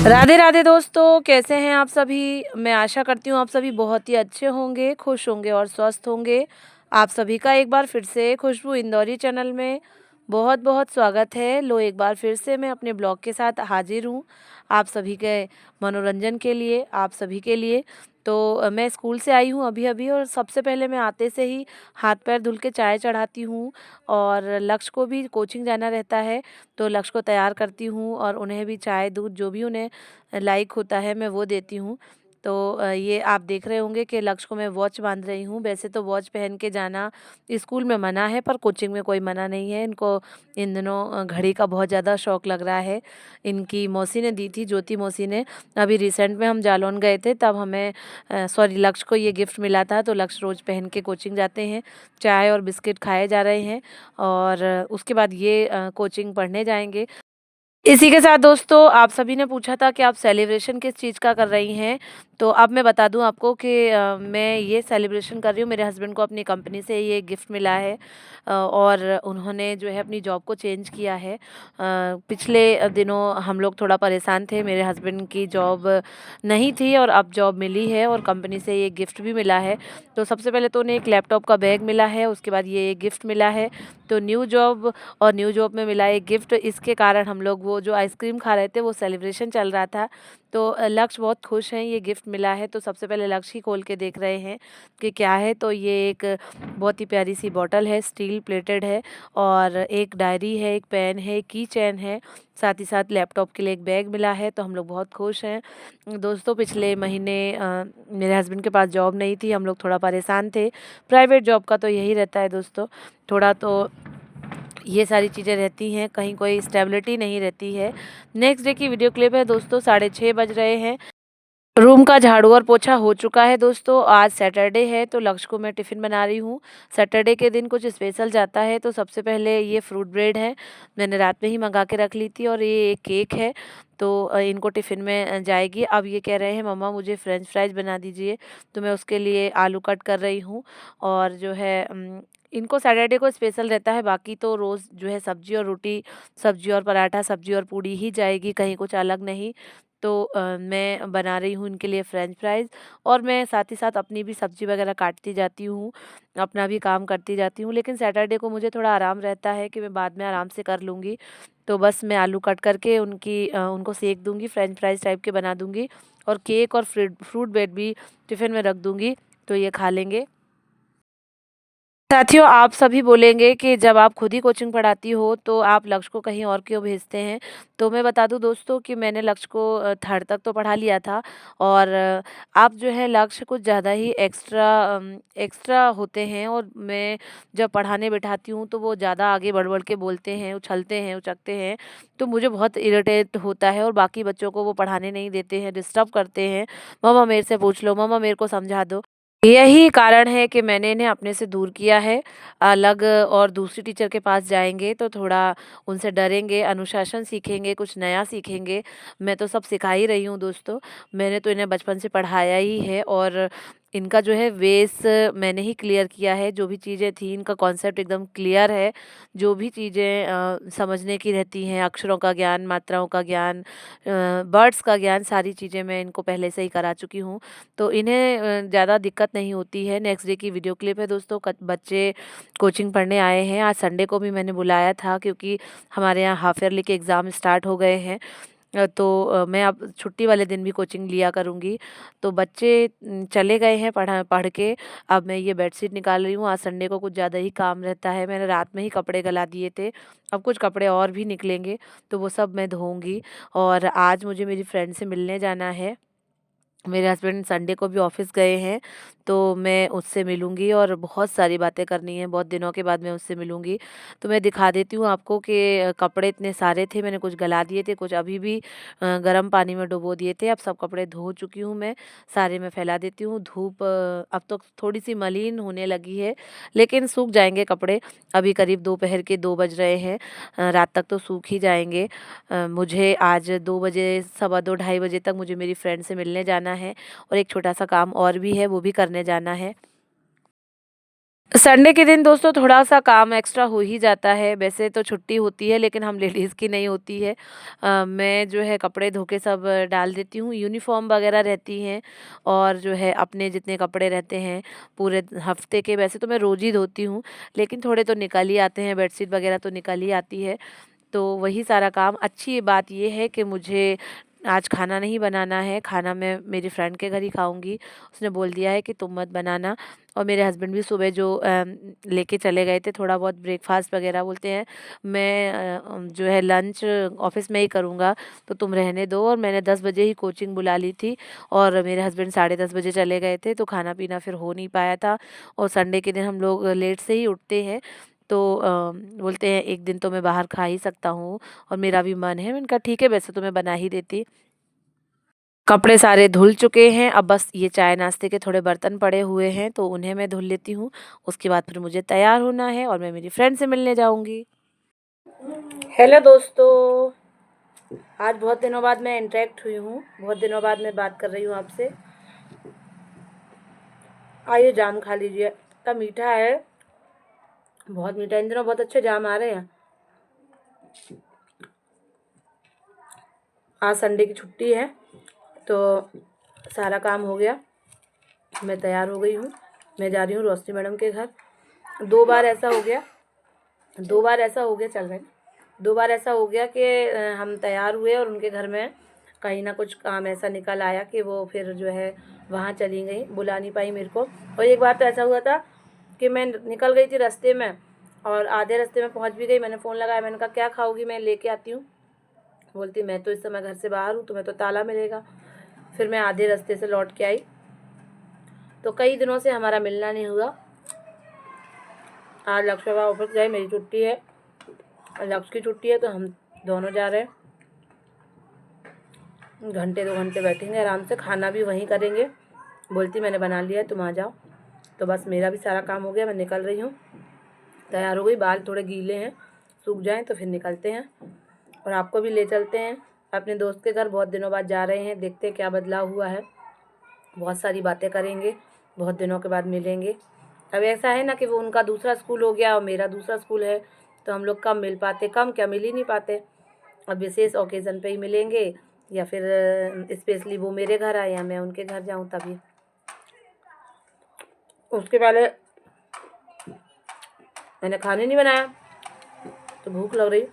राधे राधे दोस्तों, कैसे हैं आप सभी। मैं आशा करती हूँ आप सभी बहुत ही अच्छे होंगे, खुश होंगे और स्वस्थ होंगे। आप सभी का एक बार फिर से खुशबू इंदौरी चैनल में बहुत बहुत स्वागत है। लो, एक बार फिर से मैं अपने ब्लॉग के साथ हाजिर हूँ आप सभी के मनोरंजन के लिए, आप सभी के लिए। तो मैं स्कूल से आई हूँ अभी अभी, और सबसे पहले मैं आते से ही हाथ पैर धुल के चाय चढ़ाती हूँ। और लक्ष्य को भी कोचिंग जाना रहता है, तो लक्ष्य को तैयार करती हूँ और उन्हें भी चाय दूध जो भी उन्हें लाइक होता है मैं वो देती हूँ। तो ये आप देख रहे होंगे कि लक्ष्य को मैं वॉच बांध रही हूँ। वैसे तो वॉच पहन के जाना स्कूल में मना है, पर कोचिंग में कोई मना नहीं है। इनको इन दिनों घड़ी का बहुत ज़्यादा शौक लग रहा है। इनकी मौसी ने दी थी, ज्योति मौसी ने। अभी रिसेंट में हम जालौन गए थे, तब हमें सॉरी लक्ष्य को ये गिफ्ट मिला था। तो लक्ष्य रोज़ पहन के कोचिंग जाते हैं। चाय और बिस्किट खाए जा रहे हैं, और उसके बाद ये कोचिंग पढ़ने जाएंगे। इसी के साथ दोस्तों, आप सभी ने पूछा था कि आप सेलिब्रेशन किस चीज़ का कर रही हैं। तो अब मैं बता दूं आपको कि मैं ये सेलिब्रेशन कर रही हूँ। मेरे हस्बैंड को अपनी कंपनी से ये गिफ्ट मिला है, और उन्होंने जो है अपनी जॉब को चेंज किया है। पिछले दिनों हम लोग थोड़ा परेशान थे। मेरे हस्बैंड की जॉब नहीं थी और अब जॉब मिली है, और कंपनी से ये गिफ्ट भी मिला है। तो सबसे पहले तो उन्हें एक लैपटॉप का बैग मिला है, उसके बाद ये गिफ्ट मिला है। तो न्यू जॉब और न्यू जॉब में मिला एक गिफ्ट, इसके कारण हम लोग वो जो आइसक्रीम खा रहे थे वो सेलिब्रेशन चल रहा था। तो लक्ष्य बहुत खुश हैं, ये गिफ्ट मिला है। तो सबसे पहले लक्ष्य ही खोल के देख रहे हैं कि क्या है। तो ये एक बहुत ही प्यारी सी बॉटल है, स्टील प्लेटेड है, और एक डायरी है, एक पेन है, की चैन है, साथ ही साथ लैपटॉप के लिए एक बैग मिला है। तो हम लोग बहुत खुश हैं दोस्तों। पिछले महीने मेरे हस्बैंड के पास जॉब नहीं थी, हम लोग थोड़ा परेशान थे। प्राइवेट जॉब का तो यही रहता है दोस्तों, थोड़ा तो ये सारी चीज़ें रहती हैं, कहीं कोई स्टेबिलिटी नहीं रहती है। नेक्स्ट डे की वीडियो क्लिप है दोस्तों। 6:30 बज रहे हैं। रूम का झाड़ू और पोछा हो चुका है दोस्तों। आज सैटरडे है, तो लक्ष्य को मैं टिफ़िन बना रही हूँ। सैटरडे के दिन कुछ स्पेशल जाता है। तो सबसे पहले ये फ्रूट ब्रेड है, मैंने रात में ही मंगा के रख ली थी, और ये एक केक है। तो इनको टिफ़िन में जाएगी। अब ये कह रहे हैं मम्मा मुझे फ्रेंच फ्राइज़ बना दीजिए, तो मैं उसके लिए आलू कट कर रही हूँ। और जो है इनको सैटरडे को स्पेशल रहता है, बाकी तो रोज़ जो है सब्ज़ी और रोटी, सब्ज़ी और पराठा, सब्ज़ी और पूड़ी ही जाएगी, कहीं कुछ अलग नहीं। तो मैं बना रही हूँ इनके लिए फ्रेंच फ्राइज़, और मैं साथ ही साथ अपनी भी सब्ज़ी वगैरह काटती जाती हूँ, अपना भी काम करती जाती हूँ। लेकिन सैटरडे को मुझे थोड़ा आराम रहता है कि मैं बाद में आराम से कर लूँगी। तो बस मैं आलू कट करके उनको सेक दूँगी, फ्रेंच फ्राइज़ टाइप के बना दूँगी, और केक और फ्रूट ब्रेड भी टिफ़िन में रख दूँगी, तो ये खा लेंगे। साथियों, आप सभी बोलेंगे कि जब आप खुद ही कोचिंग पढ़ाती हो तो आप लक्ष्य को कहीं और क्यों भेजते हैं। तो मैं बता दूं दोस्तों कि मैंने लक्ष्य को थर्ड तक तो पढ़ा लिया था, और आप जो है लक्ष्य कुछ ज़्यादा ही एक्स्ट्रा होते हैं, और मैं जब पढ़ाने बैठाती हूँ तो वो ज़्यादा आगे बढ़ बढ़ के बोलते हैं, उछलते हैं, उचकते हैं। तो मुझे बहुत इरिटेट होता है, और बाकी बच्चों को वो पढ़ाने नहीं देते हैं, डिस्टर्ब करते हैं। मम्मा मेरे से पूछ लो, मम्मा मेरे को समझा दो। यही कारण है कि मैंने इन्हें अपने से दूर किया है, अलग, और दूसरी टीचर के पास जाएँगे तो थोड़ा उनसे डरेंगे, अनुशासन सीखेंगे, कुछ नया सीखेंगे। मैं तो सब सिखा ही रही हूँ दोस्तों, मैंने तो इन्हें बचपन से पढ़ाया ही है, और इनका जो है बेस मैंने ही क्लियर किया है। जो भी चीज़ें थी, इनका कॉन्सेप्ट एकदम क्लियर है। जो भी चीज़ें समझने की रहती हैं, अक्षरों का ज्ञान, मात्राओं का ज्ञान, वर्ड्स का ज्ञान, सारी चीज़ें मैं इनको पहले से ही करा चुकी हूँ। तो इन्हें ज़्यादा दिक्कत नहीं होती है। नेक्स्ट डे की वीडियो क्लिप है दोस्तों। बच्चे कोचिंग पढ़ने आए हैं। आज संडे को भी मैंने बुलाया था, क्योंकि हमारे यहाँ हाफ ईयरली के एग्ज़ाम स्टार्ट हो गए हैं। तो मैं अब छुट्टी वाले दिन भी कोचिंग लिया करूँगी। तो बच्चे चले गए हैं पढ़ के। अब मैं ये बेडशीट निकाल रही हूँ। आज संडे को कुछ ज़्यादा ही काम रहता है। मैंने रात में ही कपड़े गला दिए थे। अब कुछ कपड़े और भी निकलेंगे, तो वो सब मैं धोऊँगी। और आज मुझे मेरी फ्रेंड से मिलने जाना है। मेरे हस्बैंड संडे को भी ऑफिस गए हैं, तो मैं उससे मिलूँगी, और बहुत सारी बातें करनी है, बहुत दिनों के बाद मैं उससे मिलूँगी। तो मैं दिखा देती हूँ आपको कि कपड़े इतने सारे थे, मैंने कुछ गला दिए थे, कुछ अभी भी गर्म पानी में डुबो दिए थे। अब सब कपड़े धो चुकी हूँ मैं, सारे मैं फैला देती हूँ। धूप अब तो थोड़ी-सी मलिन होने लगी है, लेकिन सूख जाएँगे कपड़े। अभी करीब दोपहर के 2 बज रहे हैं, रात तक तो सूख ही जाएँगे। मुझे आज 2 बजे, सवा 2 ढाई बजे तक मुझे मेरी फ्रेंड से मिलने जाना है, और एक छोटा-सा काम और भी है, वो भी करने जाना है। संडे के दिन दोस्तों थोड़ा-सा काम एक्स्ट्रा हो ही जाता है, वैसे तो छुट्टी होती है लेकिन हम लेडीज़ की नहीं होती है। मैं जो है कपड़े धो के सब डाल देती हूँ, यूनिफ़ॉर्म वग़ैरह रहती हैं और जो है अपने जितने कपड़े रहते हैं पूरे हफ़्ते के, वैसे तो मैं रोज़ ही धोती हूँ, लेकिन थोड़े तो निकल ही आते हैं, बेडशीट वग़ैरह तो निकल ही आती है। तो वही सारा काम। अच्छी बात ये है कि मुझे आज खाना नहीं बनाना है, खाना मैं मेरी फ्रेंड के घर ही खाऊँगी। उसने बोल दिया है कि तुम मत बनाना, और मेरे हस्बैंड भी सुबह जो लेके चले गए थे थोड़ा बहुत ब्रेकफ़ास्ट वग़ैरह, बोलते हैं मैं जो है लंच ऑफ़िस में ही करूँगा, तो तुम रहने दो। और मैंने 10 बजे ही कोचिंग बुला ली थी और मेरे हस्बैंड साढ़े 10 बजे चले गए थे, तो खाना-पीना फिर हो नहीं पाया था। और संडे के दिन हम लोग लेट से ही उठते हैं, तो बोलते हैं एक दिन तो मैं बाहर खा ही सकता हूँ और मेरा भी मन है। मैंने कहा ठीक है, वैसे तो मैं बना ही देती। कपड़े सारे धुल चुके हैं, अब बस ये चाय नाश्ते के थोड़े बर्तन पड़े हुए हैं तो उन्हें मैं धुल लेती हूँ। उसके बाद फिर मुझे तैयार होना है और मैं मेरी फ्रेंड से मिलने जाऊँगी। हेलो दोस्तों, आज बहुत दिनों बाद मैं इंटरेक्ट हुई हूँ, बहुत दिनों बाद मैं बात कर रही हूँ आपसे। आइए जाम खा लीजिए, इतना मीठा है, बहुत मीठा। इन दिनों बहुत अच्छे जाम आ रहे हैं। आज संडे की छुट्टी है तो सारा काम हो गया, मैं तैयार हो गई हूँ। मैं जा रही हूँ रोशनी मैडम के घर। 2 बार ऐसा हो गया 2 बार ऐसा हो गया, चल रहे हैं। 2 बार ऐसा हो गया कि हम तैयार हुए और उनके घर में कहीं न कुछ काम ऐसा निकल आया कि वो फिर जो है वहाँ चली गई, बुला नहीं पाई मेरे को। और एक बार तो ऐसा हुआ था कि मैं निकल गई थी रास्ते में और आधे रास्ते में पहुँच भी गई। मैंने फ़ोन लगाया, मैंने कहा क्या खाओगी, मैं लेके आती हूँ। बोलती मैं तो इस समय घर से बाहर हूँ, तुम्हें तो ताला मिलेगा। फिर मैं आधे रास्ते से लौट के आई, तो कई दिनों से हमारा मिलना नहीं हुआ। आज लक्ष्य बाबा ऑफिस गए, मेरी छुट्टी है, लक्ष्य की छुट्टी है, तो हम दोनों जा रहे हैं। घंटे 2 घंटे बैठेंगे आराम से, खाना भी वहीं करेंगे। बोलती मैंने बना लिया है, तुम आ जाओ। तो बस मेरा भी सारा काम हो गया, मैं निकल रही हूँ, तैयार हो गई। बाल थोड़े गीले हैं, सूख जाएं तो फिर निकलते हैं और आपको भी ले चलते हैं अपने दोस्त के घर। बहुत दिनों बाद जा रहे हैं, देखते हैं क्या बदलाव हुआ है। बहुत सारी बातें करेंगे, बहुत दिनों के बाद मिलेंगे। अब ऐसा है ना कि वो उनका दूसरा स्कूल हो गया और मेरा दूसरा स्कूल है, तो हम लोग कम मिल पाते, कम क्या मिल ही नहीं पाते। अब विशेष ओकेज़न पे ही मिलेंगे या फिर स्पेशली वो मेरे घर आए या मैं उनके घर जाऊँ तभी। उसके पहले मैंने खाने नहीं बनाया, तो भूख लग रही,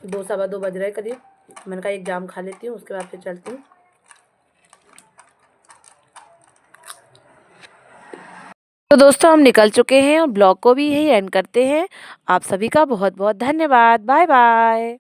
2 सवा 2 बज रहे करीब। मैंने कहा एक जाम खा लेती हूँ, उसके बाद फिर चलती हूँ। तो दोस्तों हम निकल चुके हैं और ब्लॉग को भी यही एंड करते हैं। आप सभी का बहुत-बहुत धन्यवाद। Bye bye.